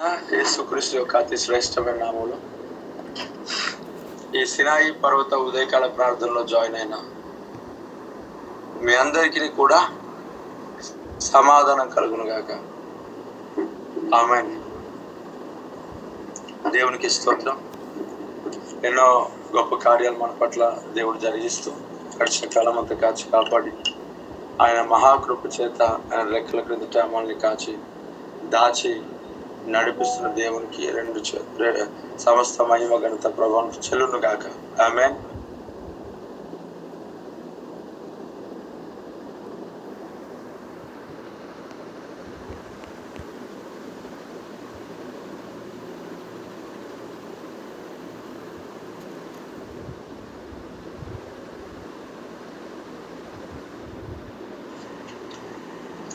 యేసుక్రీస్తు యొక్క అతి శ్రేష్టమైన నామములో ఈ సినాయి పర్వత ఉదయకాల ప్రార్థనలో జాయిన్ అయిన మీ అందరికీ కూడా సమాధానం కలుగును గాక. ఆమేన్. దేవునికి స్తోత్రం. ఎన్నో గొప్ప కార్యాలు మన పట్ల దేవుడు జరిగిస్తూ గడిచిన కాలం అంతా కాచి కాపాడి ఆయన మహాకృప చేత ఆయన రెక్కల క్రిందట మనల్ని కాచి దాచి నడిపిస్తున్న దేవునికి సమస్త మహిమ ఘనత ప్రభావం చెల్లును గాక. ఆమేన్.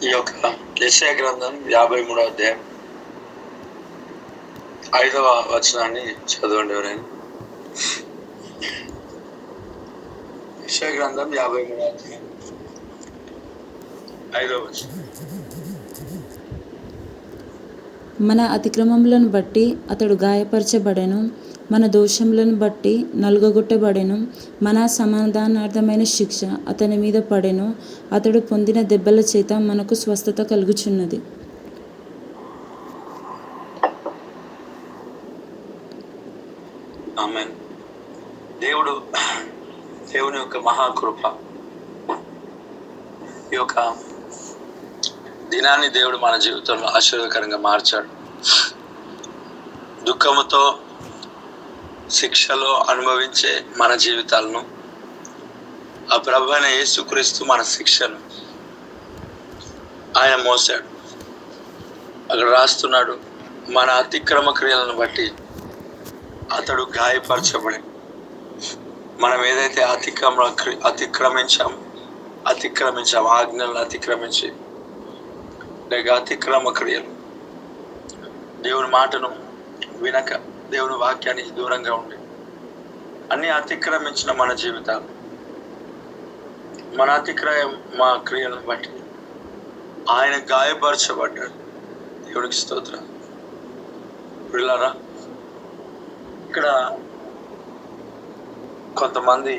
ఈ యొక్క యెషయా గ్రంథం 53వ అధ్యాయం 5వ వచనాన్ని చదవండి ఎవరైనా. యెషయా గ్రంథం 53వ అధ్యాయం 5వ వచనం. మన అతిక్రమములను బట్టి అతడు గాయపరచబడెను, మన దోషములను బట్టి నలుగగొట్టబడెను. మన సమాధానార్థమైన శిక్ష అతని మీద పడెను, అతడు పొందిన దెబ్బల చేత మనకు స్వస్థత కలుగుచున్నది. ఆమేన్. దేవుని యొక్క మహాకృప, ఈ యొక్క దినాన్ని దేవుడు మన జీవితంలో ఆశీర్వాదకరంగా మార్చాడు. దుఃఖముతో శిక్షలో అనుభవించే మన జీవితాలను ఆ ప్రభు అయిన యేసుక్రీస్తు మన శిక్షను ఆయన మోసాడు. అక్కడ రాస్తున్నాడు, మన అతిక్రమ క్రియలను బట్టి అతడు గాయపరచబడి, మనం ఏదైతే అతిక్రమించాం ఆజ్ఞలను అతిక్రమించి లేక అతిక్రమ క్రియలు, దేవుని మాటను వినక దేవుని వాక్యానికి దూరంగా ఉండి అన్ని అతిక్రమించిన మన జీవితాలు, మన మా క్రియలను బట్టి ఆయన గాయపరచబడ్డాడు. దేవునికి స్తోత్రం. పిల్లరా, ఇక్కడ కొంతమంది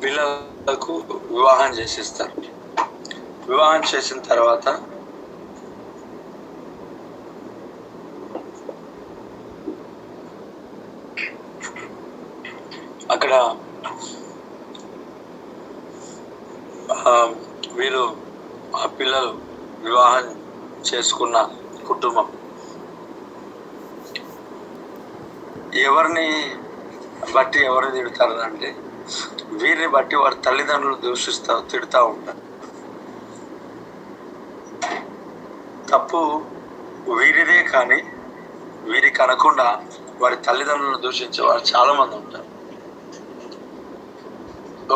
పిల్లలకు వివాహం చేసేస్తారు. వివాహం చేసిన తర్వాత అక్కడ వీళ్ళు ఆ పిల్లలు వివాహం చేసుకున్న కుటుంబం ఎవరిని బట్టి ఎవరు తిడతారు అంటే, వీరిని బట్టి వారి తల్లిదండ్రులు తిడుతూ ఉంటారు. తప్పు వీరిదే, కానీ వీరికి అనకుండా వారి తల్లిదండ్రులను దూషించే వారు చాలా మంది ఉంటారు.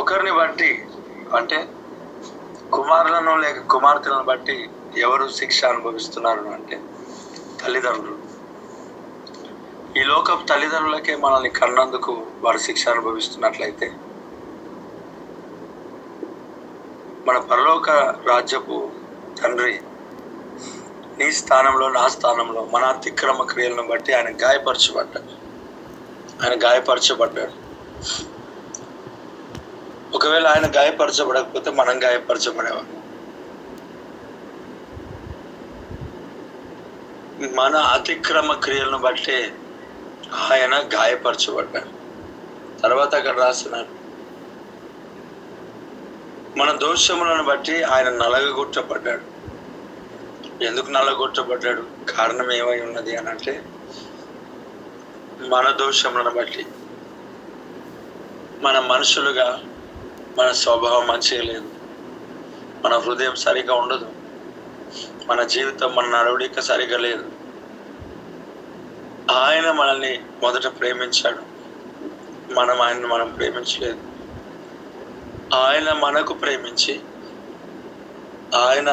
ఒకరిని బట్టి అంటే కుమారులను లేక కుమార్తెలను బట్టి ఎవరు శిక్ష అనుభవిస్తున్నారు అంటే తల్లిదండ్రులు. ఈ లోకపు తల్లిదండ్రులకే మనల్ని కన్నందుకు వారు శిక్ష అనుభవిస్తున్నట్లయితే, మన పరలోక రాజ్యపు తండ్రి నీ స్థానంలో నా స్థానంలో మన అతిక్రమ క్రియలను బట్టి ఆయన గాయపరచబడ్డాడు. ఒకవేళ ఆయన గాయపరచబడకపోతే మనం గాయపరచబడేవాళ్ళం. మన అతిక్రమ క్రియలను బట్టే ఆయన గాయపరచబడ్డాడు. తర్వాత అక్కడ రాస్తున్నాడు, మన దోషములను బట్టి ఆయన నలగగొట్టబడ్డాడు. ఎందుకు నలగొట్టబడ్డాడు? కారణం ఏమై ఉన్నది అని అంటే, మన దోషములను బట్టి మన మనుషులుగా మన స్వభావం మంచిగా లేదు, మన హృదయం సరిగా ఉండదు, మన జీవితం మన నడవడిక సరిగా లేదు. ఆయన మనల్ని మొదట ప్రేమించాడు, మనం ప్రేమించలేదు. ఆయన మనకు ప్రేమించి, ఆయన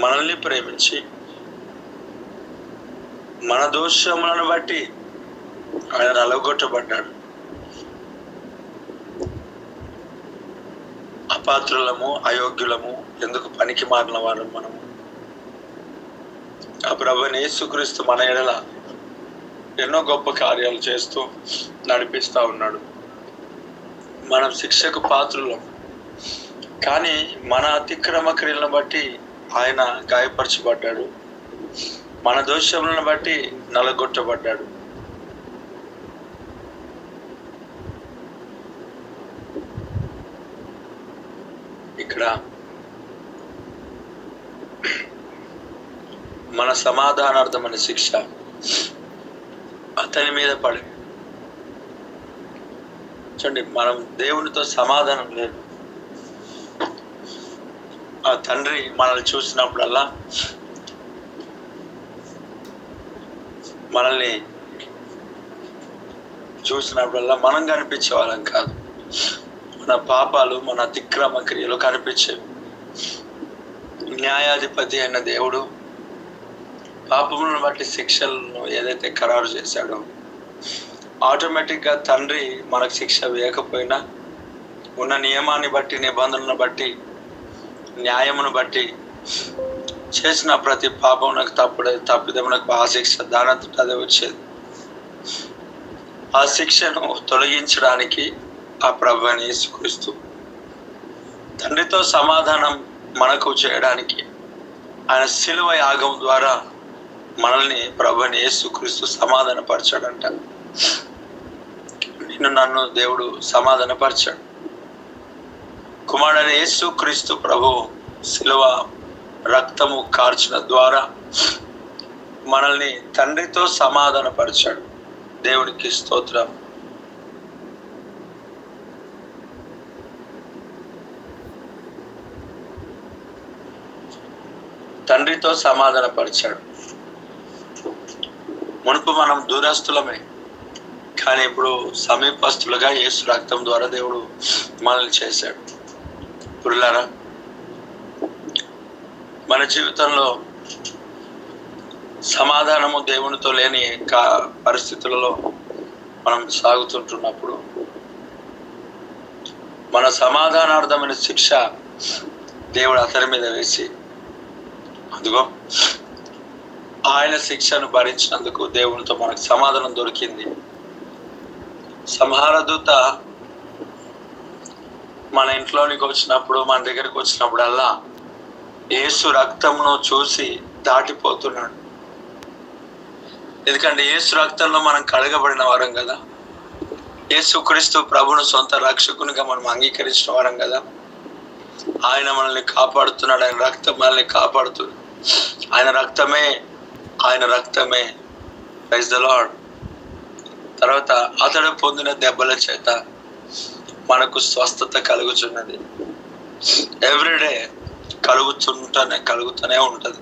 మనల్ని ప్రేమించి మన దోషములను బట్టి ఆయన నలగొట్టబడ్డాడు. అపాత్రులము, అయోగ్యులము, ఎందుకు పనికి మారిన వారు మనము. ఆ ప్రభువైన యేసుక్రీస్తు మన ఎడల ఎన్నో గొప్ప కార్యాలు చేస్తూ నడిపిస్తా ఉన్నాడు. మనం శిక్షకు పాత్రులం, కానీ మన అతిక్రమ క్రియలను బట్టి ఆయన గాయపరచబడ్డాడు, మన దోషములను బట్టి నలగొట్టబడ్డాడు. ఇక్కడ మన సమాధానార్థమైన శిక్ష అతని మీద పడి చూడండి, మనం దేవునితో సమాధానం లేదు. ఆ తండ్రి మనల్ని చూసినప్పుడల్లా మనం కనిపించే వాళ్ళం కాదు, మన పాపాలు మన అతిక్రమ క్రియలు కనిపించేవి. న్యాయాధిపతి అయిన దేవుడు పాపములను బట్టి శిక్షలను ఏదైతే ఖరారు చేశాడో, ఆటోమేటిక్గా తండ్రి మనకు శిక్ష వేయకపోయినా ఉన్న నియమాన్ని బట్టి, నిబంధనను బట్టి, న్యాయమును బట్టి చేసిన ప్రతి పాపమునకు తప్పిదమునకు ఆ శిక్ష దానంతట అదే వచ్చేది. ఆ శిక్షను తొలగించడానికి ఆ ప్రభువైన యేసుక్రీస్తు తండ్రితో సమాధానం మనకు చేయడానికి ఆయన శిలువ యాగం ద్వారా మనల్ని ప్రభువైన యేసుక్రీస్తు సమాధానపరచాడంట. నన్ను దేవుడు సమాధానపరచాడు. కుమారుడైన యేసుక్రీస్తు ప్రభు శిలువ రక్తము కార్చిన ద్వారా మనల్ని తండ్రితో సమాధానపరిచాడు. దేవునికి స్తోత్రం. తండ్రితో సమాధానపరిచాడు. మునుపు మనం దూరస్తులమే, కానీ ఇప్పుడు సమీపస్తులుగా యేసు రక్తం ద్వారా దేవుడు మనల్ని చేశాడు. పురులారా, మన జీవితంలో సమాధానము దేవునితో లేని పరిస్థితులలో మనం సాగుతుంటున్నప్పుడు మన సమాధానార్థమైన శిక్ష దేవుడు అతని మీద వేసి, అదిగో ఆయన శిక్షను భరించినందుకు దేవునితో మనకు సమాధానం దొరికింది. సంహార దూత మన ఇంట్లోనికి వచ్చినప్పుడు, మన దగ్గరికి వచ్చినప్పుడల్లా యేసు రక్తమును చూసి దాటిపోతున్నాడు. ఎందుకంటే యేసు రక్తంలో మనం కడగబడిన వారం కదా, యేసుక్రీస్తు ప్రభును సొంత రక్షకునిగా మనం అంగీకరించిన వారం కదా. ఆయన మనల్ని కాపాడుతున్నాడు, ఆయన రక్తం మనల్ని కాపాడుతుంది. ఆయన రక్తమే ప్రైజ్ ద లార్డ్. తర్వాత అతడు పొందిన దెబ్బల చేత మనకు స్వస్థత కలుగుతున్నది. ఎవ్రీడే కలుగుతూనే ఉంటది.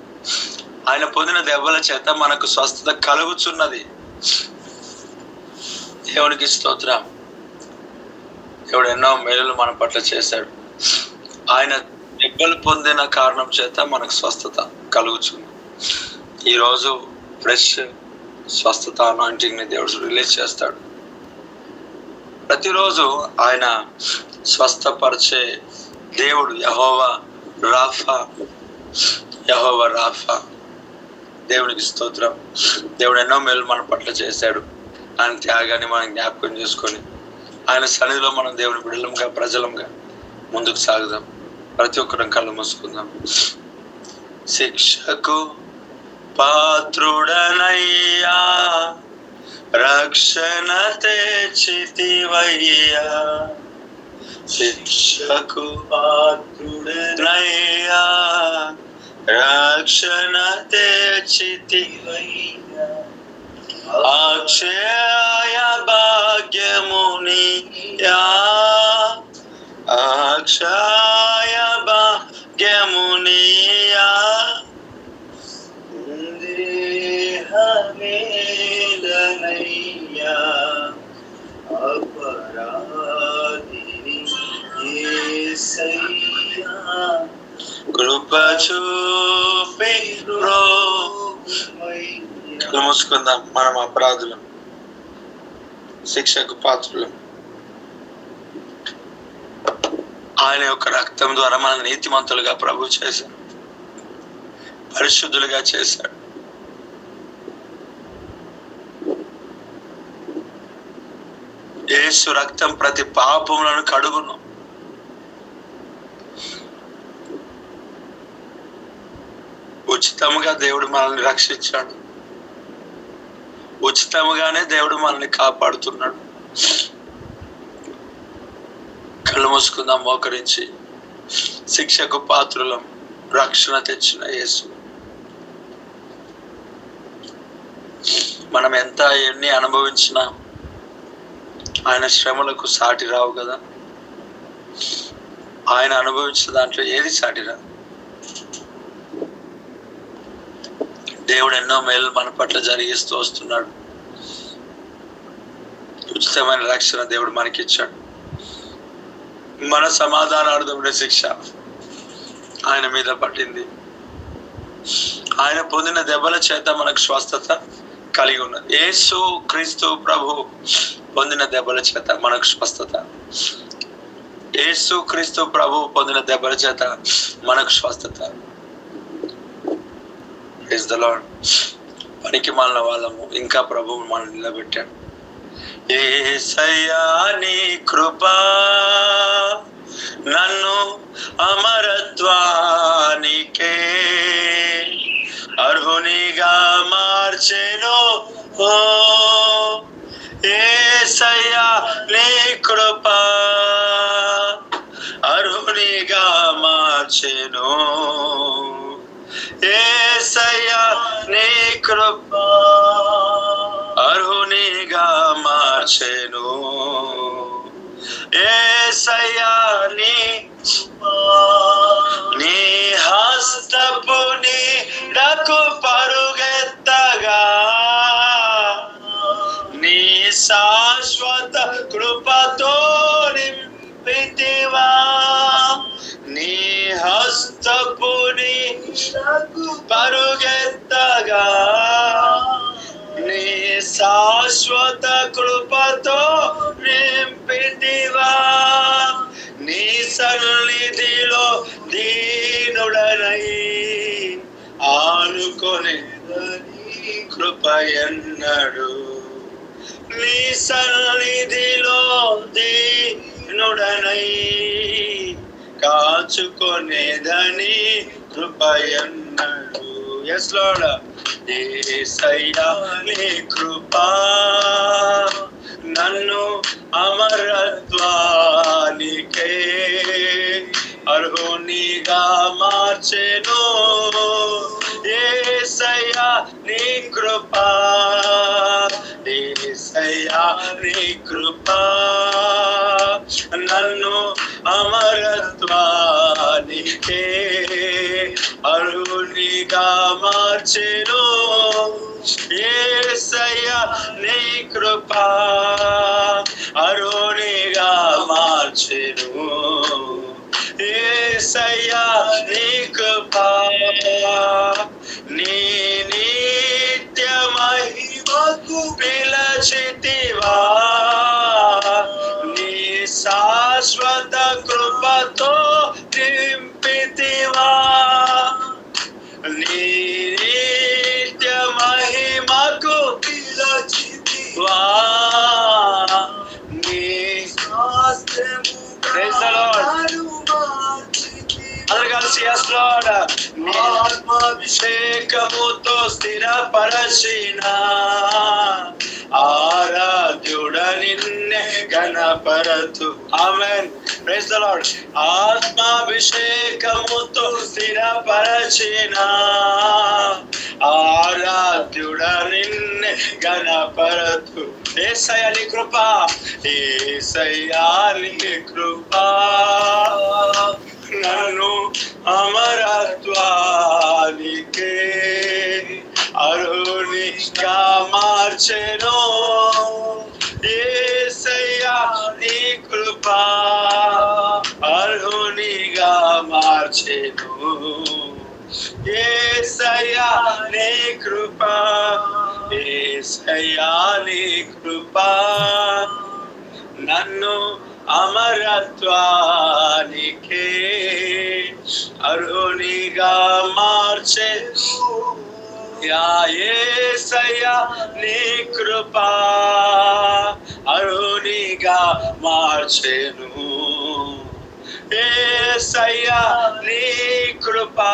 ఆయన పొందిన దెబ్బల చేత మనకు స్వస్థత కలుగుతున్నది. దేవునికి స్తోత్రం. దేవుడు ఎన్నో మేలులు మన పట్ల చేశాడు. ఆయన దెబ్బలు పొందిన కారణం చేత మనకు స్వస్థత కలుగుతుంది. ఈరోజు ఫ్రెష్ స్వస్థత అనాయింటింగ్ ని దేవుడు రిలీజ్ చేస్తాడు. ప్రతిరోజు ఆయన స్వస్థపరిచే దేవుడు యెహోవా రాఫా. దేవునికి స్తోత్రం. దేవుడు ఎన్నో మేలు మన పట్ల చేశాడు. ఆయన త్యాగాన్ని మనం జ్ఞాపకం చేసుకొని ఆయన సన్నిధిలో మనం దేవుని బిడ్డలంగా, ప్రజలంగా ముందుకు సాగుదాం. ప్రతి ఒక్కరం కళ్ళు మూసుకుందాం. శిక్షకు పాత్రుడనయ్యా, రక్షణ తెచ్చితివయ్యా. శిక్షకు పాత్రుడనయ్యా, రక్షణ తెచ్చితివయ్యా. అక్షయ భాగ్యమునియా, అక్షయ భాగ్యమునియా. దేహమేలనయ్యా, అపరాధిని యేసయ్యా. కృప చూపి మూసుకుందాం. మనం అపరాధులం, శిక్షకు పాత్రులం. ఆయన యొక్క రక్తం ద్వారా మన నీతిమంతులుగా ప్రభు చేశాడు, పరిశుద్ధులుగా చేశాడు. యేసు రక్తం ప్రతి పాపములను కడుగును. ఉచితముగా దేవుడు మనల్ని రక్షించాడు. ఉచితముగానే దేవుడు మనల్ని కాపాడుతున్నాడు. కళ్ళు మూసుకుందాం మోకరించి. శిక్షకు పాత్రులం, రక్షణ తెచ్చిన యేసు. మనం ఎన్ని అనుభవించినా ఆయన శ్రమలకు సాటి రావు కదా. ఆయన అనుభవించిన దాంట్లో ఏది సాటి రాదు. దేవుడు ఎన్నో మేలు మన పట్ల జరిగిస్తూ వస్తున్నాడు. ఉచితమైన రక్షణ దేవుడు మనకిచ్చాడు. మన సమాధానార్థమైన శిక్ష ఆయన మీద పడింది. ఆయన పొందిన దెబ్బల చేత మనకు స్వస్థత కలిగి ఉన్నది. యేసు క్రీస్తు ప్రభు పొందిన దెబ్బల చేత మనకు స్వస్థత. యేసు క్రీస్తు ప్రభు పొందిన దెబ్బల చేత మనకు స్వస్థత. Praise the Lord. పనికి మాలిన వాళ్ళము ఇంకా ప్రభువు మనల్ని నిలబెట్టాడు. యేసయ్యా నీ కృపా నన్ను అమరత్వానికే అర్హునిగా మార్చెను. ఓ యేసయ్యా నీ కృపా అర్హునిగా మార్చెను. యేసయ్యా నీ కృపా అర్హునిగా మార్చెను. యేసయ్యా నీ హస్తపు నీడకు పరుగెత్తగా నీ శాశ్వత కృపతో నింపితివా. నీ హస్తపు నీడకు పరుగెత్తగా నీ శాశ్వత కృపతో నింపితివా. నీ సన్నిధిలో దీనుడనై ఆనుకొని కృప ఎన్నడు. నీ సన్నిధిలో దీనుడనై కాచుకొనేదని కృప ఎన్నడు. Yes lord. యేసయ్యా నీ కృపా నన్ను అమరత్వానికే అర్హునిగా మార్చెను. యేసయ్యా నీ కృపా, యేసయ్యా నీ కృపా నన్ను అమరత్వానికే అర్హునిగా మార్చెను. యేసయ్యా నీ కృపా అర్హునిగా మార్చెను. యేసయ్యా నీ కృపా నీ నిత్య మహిమకు పిలచితివా. నీ శాశ్వత కృపతో నింపితివా. నీ నిత్య మహిమకు పిలచితివా. నీ శాస్త్రము అందరు కలిసి yes Lord. నీ ఆత్మాభిషేకముతో స్థిరపరచిన ఆరాధ్యుడ నిన్నే గణపరతు. ఆమేన్. Praise the Lord. ఆత్మాభిషేకముతో స్థిరపరచిన ఆరాధ్యుడ నిన్నే గణపరతు. యేసయ్యా నీ కృపా, యేసయ్యా నీ కృపా నన్ను అమరత్వానికే అర్హునిగా మార్చెను. యేసయ్యా నీ కృపా అర్హునిగా మార్చెను. యేసయ్యా నీ కృపా, యేసయ్యా నీ కృపా నన్ను అమరత్వానికే అర్హునిగా మార్చెను. యేసయ్యా నీ కృపా అరుణిగా మార్చెను. యేసయ్యా నీ కృపా,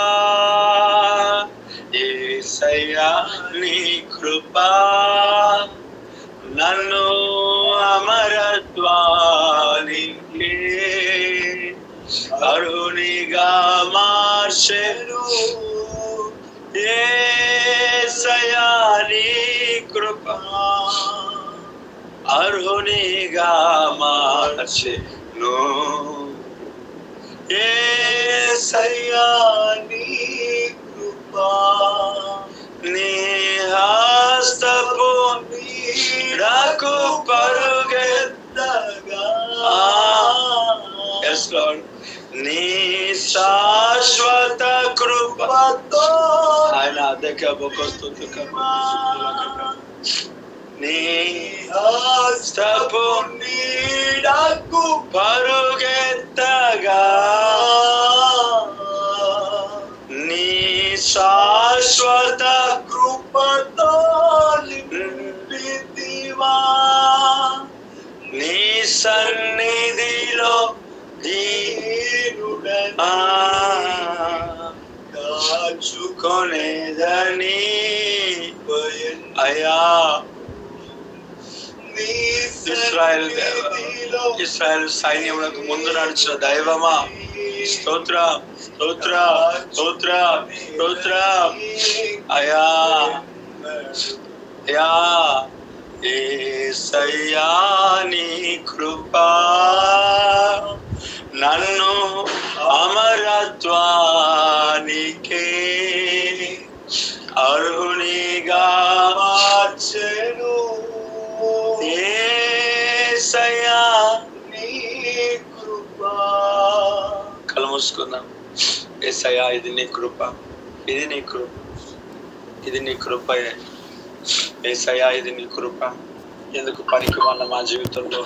యేసయ్యా నీ కృపా నన్ను అమరత్వానికి అరుణిగా మార్చెను. యేసయ్యా నీ కృపా అరుణిగా మార్చెను. యేసయ్యా నీ కృపా నీ హస్తపు నీడకు పరుగెత్తగా, yes Lord, నీ శాశ్వత కృపతో ఆయన దగ్గర బొకొస్తుంది. నీ హస్తపు నీడకు పరుగెత్తగా, నీ శాశ్వత కృపతో నింపితివా, నీ సన్నిధిలో దీనుడని కాచుకొనేదని అయ్యా. ఇశ్రాయేలు సైన్యములకు ముందు నడిచిన దైవమా, స్తోత్ర స్తోత్ర స్తోత్ర స్తోత్ర అయ్యా అయ్యా. యేసయ్యా నీ కృపా నన్ను అమరత్వానికే అర్హునిగా మార్చెను. యేసయ్యా నీ కృపా. కళ్ళు మూసుకుందాం. యేసయ్యా ఇది నీ కృప, ఇది నీ కృప, ఇది నీ కృపయే. యేసయ్యా ఇది నీ కృప. ఎందుకు పనికి వల్ల మా జీవితంలో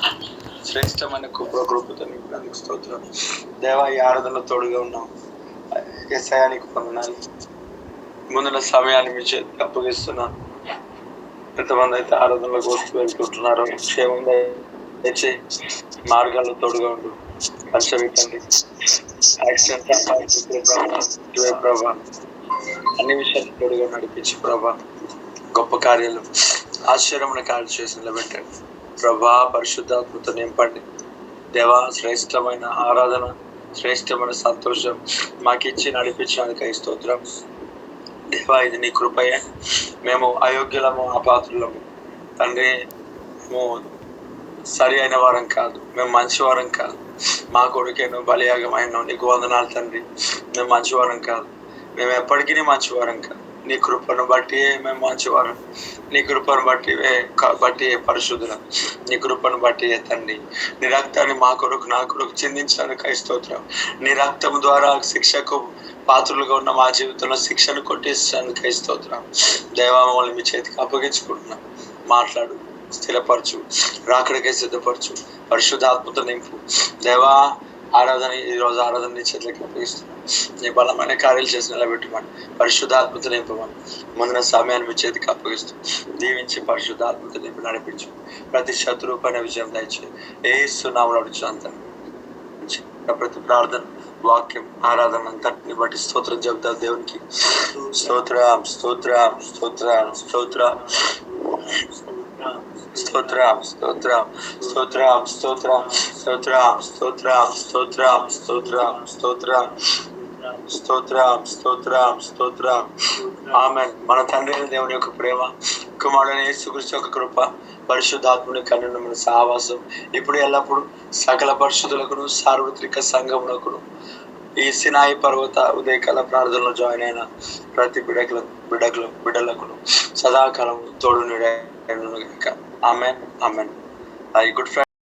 శ్రేష్టమైన కృపతో నింపినందుకు స్తోత్రం దేవా. ఈ ఆరాధనలో తోడుగా ఉన్నాం. యేసయ్యా నీకు వందనాలు. ముందున్న సమయాన్ని మీ చేతికి అప్పగిస్తున్నాను. ఎంతమంది అయితే ఆరాధనలకు వస్తూ వెళ్తుంటున్నారో క్షేమంగా తెచ్చి మార్గాల్లో తోడుగా ఉండు. పరిశీలించండి. యాక్సిడెంట్ ప్రభా అన్ని విషయాలు తోడుగా నడిపించి ప్రభా గొప్ప కార్యాలు ఆశ్చర్యమైన కార్యాలు చేసి నిలబెట్టండి ప్రభా. పరిశుద్ధాత్మతో నింపండి దేవా. శ్రేష్టమైన ఆరాధన, శ్రేష్టమైన సంతోషం మాకు ఇచ్చి నడిపించినందుకు స్తోత్రం దేవా. ఇది నీ కృపయే. మేము అయోగ్యులము, అపాత్రులము తండ్రి. మేము సరి అయిన వారం కాదు, మేము మంచివారం కాదు. మా కొడుకేను బలియాగమైన నీకు వందనాలు తండ్రి. మేము మంచివారం కాదు, మేము ఎప్పటికీ మంచివారం కాదు. నీ కృపను బట్టి మేము మంచివారం, నీ కృపను బట్టి పరిశుద్ధులం, నీ కృపను బట్టి తండ్రి. నీ రక్తాన్ని మా కొరకు నా కొరకు చిందించడానికి స్తోత్రం. నీ రక్తం ద్వారా శిక్షకు పాత్రలుగా ఉన్న మా జీవితంలో శిక్షను కొట్టేసానికి స్తోత్రం దేవా. మమ్మల్ని మీ చేతికి అప్పగించుకుంటున్నాం. మాట్లాడు, స్థిరపరచు, రాకడికే సిద్ధపరచు, పరిశుద్ధాత్మతో నింపు దేవా. ఆరాధన ఈరోజు ఆరాధన నీ చేతులకి అప్పగిస్తున్నాం. నీ బలమైన కార్యాలు చేసి నిలబెట్టమని, పరిశుద్ధాత్మతో నింపమని ముందున్న సమయాన్ని మీ చేతికి అప్పగిస్తూ దీవించి పరిశుద్ధాత్మతో నింపి నడిపించు. ప్రతి శత్రువు పైన విజయం దయచేయి. యేసు నామములో అడుగుచున్నాను. ప్రతి ప్రార్థన, వాక్యం, ఆరాధన అంతటిని బట్టి స్తోత్రం చెబుతారు దేవునికి. స్తోత్రం స్తోత్రం స్తోత్రం స్తోత్రం స్తోత్రం స్తోత్రం స్తోత్రం స్తోత్రం స్తోత్రం స్తోత్రం స్తోత్రం స్తోత్రం స్తోత్రం స్తోత్రం స్తోత్రం స్తోత్రం. ఆమేన్. మన తండ్రి దేవుని యొక్క ప్రేమ, కుమారుడైన యేసుక్రీస్తు యొక్క కృప, పరిశుద్ధాత్ముని కన్నుల సహవాసం ఇప్పుడు ఎల్లప్పుడు సకల పరిశుద్ధులకును సార్వత్రిక సంఘమునకును ఈ సినాయి పర్వత ఉదయకాల ప్రార్థనలో జాయిన్ అయిన ప్రతి బిడ్డలకును సదాకాలం తోడు నీడ. Amen amen. Good Friday.